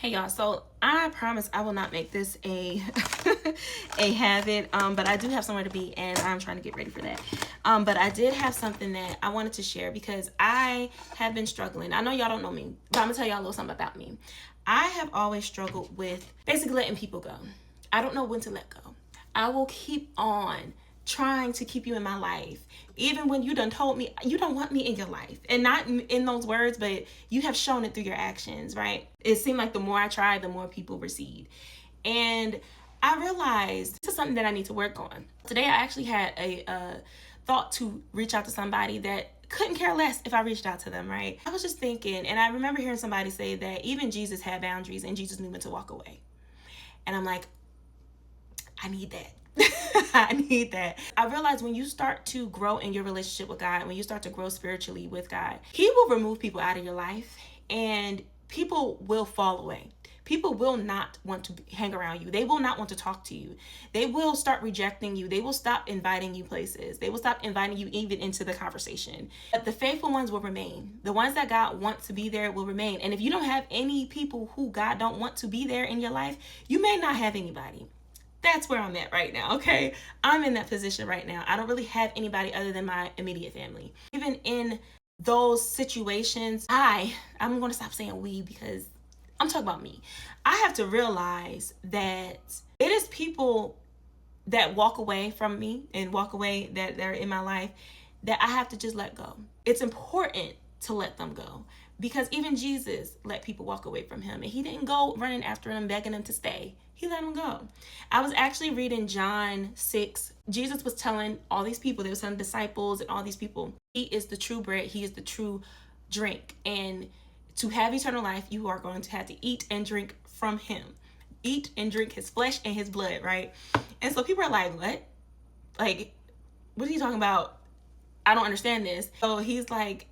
Hey y'all, so I promise I will not make this a a habit, but I do have somewhere to be and I'm trying to get ready for that. But I did have something that I wanted to share because I have been struggling. I know y'all don't know me, but I'm gonna tell y'all a little something about me. I have always struggled with basically letting people go. I don't know when to let go. I will keep on trying to keep you in my life even when you done told me you don't want me in your life, and not in those words, but you have shown it through your actions, right? It seemed like the more I tried, the more people recede. And I realized this is something that I need to work on. Today I actually had a thought to reach out to somebody that couldn't care less if I reached out to them, right? I was just thinking, and I remember hearing somebody say that even Jesus had boundaries and Jesus knew when to walk away. And I'm like, I need that. I need that. I realize when you start to grow in your relationship with God, when you start to grow spiritually with God, He will remove people out of your life and people will fall away. People will not want to hang around you. They will not want to talk to you. They will start rejecting you. They will stop inviting you places. They will stop inviting you even into the conversation. But the faithful ones will remain. The ones that God wants to be there will remain. And if you don't have any people who God don't want to be there in your life, you may not have anybody. That's where I'm at right now, okay? I'm in that position right now. I don't really have anybody other than my immediate family. Even in those situations, I'm going to stop saying we because I'm talking about me. I have to realize that it is people that walk away from me and walk away that they're in my life that I have to just let go. It's important to let them go because even Jesus let people walk away from him and he didn't go running after them, begging them to stay. He let them go. I was actually reading John 6. Jesus was telling all these people, they were telling disciples and all these people, he is the true bread, he is the true drink. And to have eternal life, you are going to have to eat and drink from him. Eat and drink his flesh and his blood, right? And so people are like, what? Like, what are you talking about? I don't understand this. So he's like,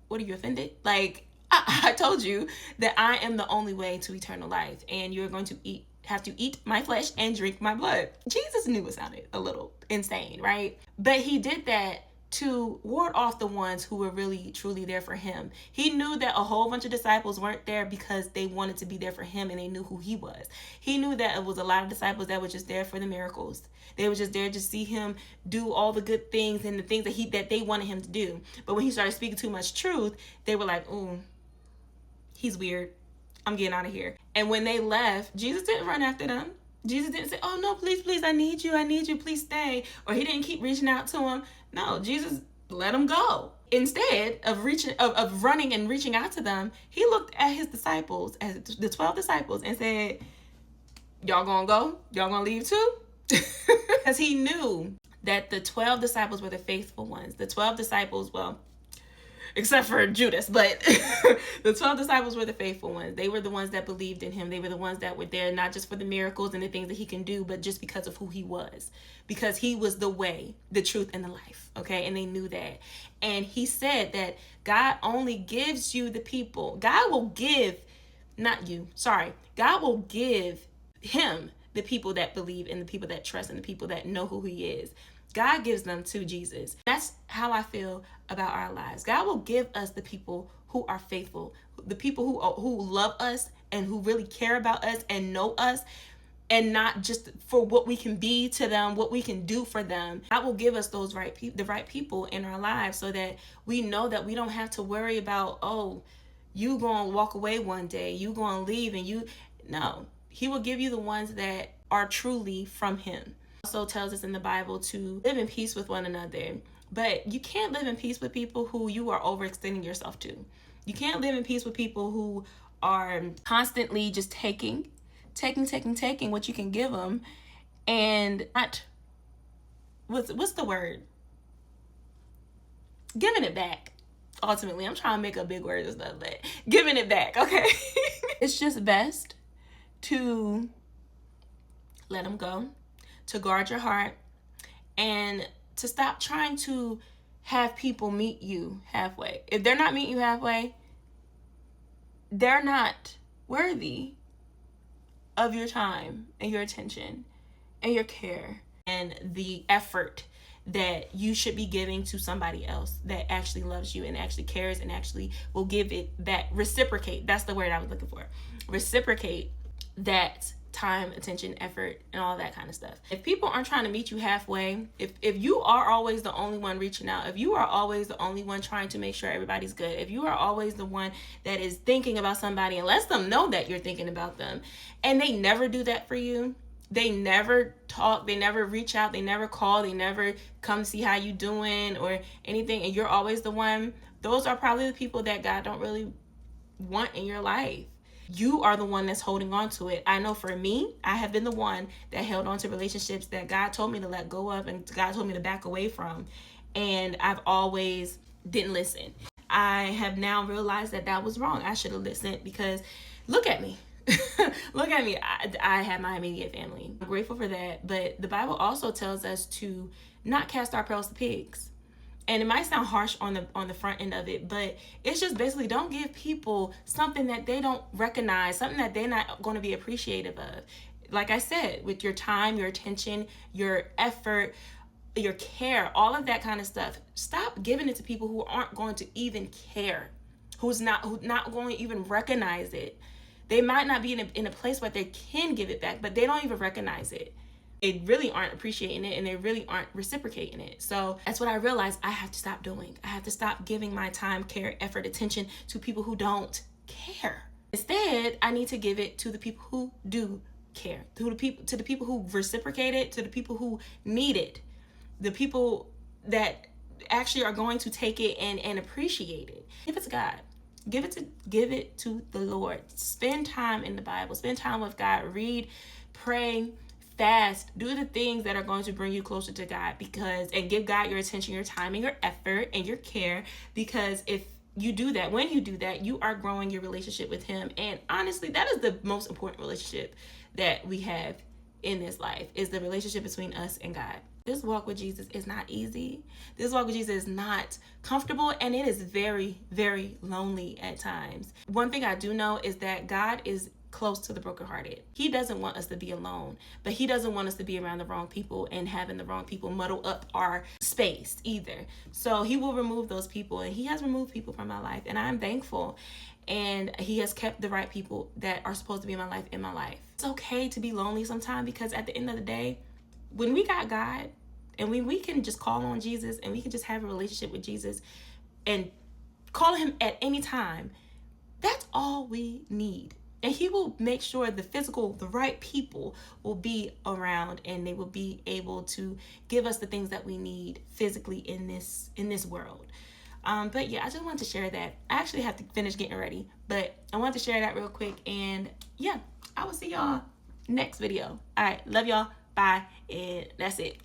what, are you offended? Like, I told you that I am the only way to eternal life, and you're going to have to eat my flesh and drink my blood. Jesus knew it sounded a little insane, right? But he did that to ward off the ones who were really truly there for him. He knew that a whole bunch of disciples weren't there because they wanted to be there for him and they knew who he was. He knew that it was a lot of disciples that were just there for the miracles. They were just there to see him do all the good things and the things that they wanted him to do. But when he started speaking too much truth, they were like, ooh, he's weird. I'm getting out of here. And when they left, Jesus didn't run after them. Jesus didn't say, oh no, please, I need you, please stay. Or he didn't keep reaching out to him. No, Jesus let them go. Instead of running and reaching out to them, he looked at his disciples, as the 12 disciples, and said, y'all gonna go? Y'all gonna leave too? Because he knew that the 12 disciples were the faithful ones. The 12 disciples, well, except for Judas, but the 12 disciples were the faithful ones. They were the ones that believed in him. They were the ones that were there not just for the miracles and the things that he can do, but just because of who he was. Because he was the way, the truth, and the life, okay? And they knew that. And he said that God only gives you the people. God will give, not you, sorry. God will give him the people that believe and the people that trust and the people that know who he is. God gives them to Jesus. That's how I feel about our lives. God will give us the people who are faithful, the people who love us and who really care about us and know us, and not just for what we can be to them, what we can do for them. God will give us those the right people in our lives so that we know that we don't have to worry about, oh, you gonna walk away one day, you gonna leave, and no. He will give you the ones that are truly from him. Also tells us in the Bible to live in peace with one another. But you can't live in peace with people who you are overextending yourself to. You can't live in peace with people who are constantly just taking what you can give them, and not, what's the word? Giving it back. Ultimately, I'm trying to make a big word and stuff, but giving it back, okay? It's just best to let them go, to guard your heart, and to stop trying to have people meet you halfway. If they're not meeting you halfway, they're not worthy of your time and your attention and your care and the effort that you should be giving to somebody else that actually loves you and actually cares and actually will give it that reciprocate. That's the word I was looking for. Reciprocate that time, attention, effort, and all that kind of stuff. If people aren't trying to meet you halfway, if you are always the only one reaching out, if you are always the only one trying to make sure everybody's good, if you are always the one that is thinking about somebody and lets them know that you're thinking about them, and they never do that for you, they never talk, they never reach out, they never call, they never come see how you doing or anything, and you're always the one, those are probably the people that God don't really want in your life. You are the one that's holding on to it. I know for me, I have been the one that held on to relationships that God told me to let go of and God told me to back away from. And I've always didn't listen. I have now realized that that was wrong. I should have listened because look at me. Look at me. I have my immediate family. I'm grateful for that. But the Bible also tells us to not cast our pearls to pigs. And it might sound harsh on the front end of it, but it's just basically don't give people something that they don't recognize, something that they're not going to be appreciative of. Like I said, with your time, your attention, your effort, your care, all of that kind of stuff. Stop giving it to people who aren't going to even care, who's not going to even recognize it. They might not be in a place where they can give it back, but they don't even recognize it. They really aren't appreciating it and they really aren't reciprocating it. So that's what I realized I have to stop doing. I have to stop giving my time, care, effort, attention to people who don't care. Instead, I need to give it to the people who do care, to the people who reciprocate it, to the people who need it, the people that actually are going to take it and appreciate it. Give it to God. Give it to the Lord. Spend time in the Bible. Spend time with God. Read, pray, fast, do the things that are going to bring you closer to God, and give God your attention, your time, and your effort and your care, because if you do that, when you do that, you are growing your relationship with Him. And honestly, that is the most important relationship that we have in this life, is the relationship between us and God. This walk with Jesus is not easy. This walk with Jesus is not comfortable, and it is very, very lonely at times. One thing I do know is that God is close to the brokenhearted. He doesn't want us to be alone, but He doesn't want us to be around the wrong people and having the wrong people muddle up our space either. So He will remove those people, and He has removed people from my life, and I'm thankful. And He has kept the right people that are supposed to be in my life. It's okay to be lonely sometimes, because at the end of the day, when we got God and when we can just call on Jesus and we can just have a relationship with Jesus and call Him at any time, that's all we need. And He will make sure the right people will be around, and they will be able to give us the things that we need physically in this world. But yeah, I just wanted to share that. I actually have to finish getting ready, but I wanted to share that real quick. And yeah, I will see y'all next video. All right, love y'all. Bye. And that's it.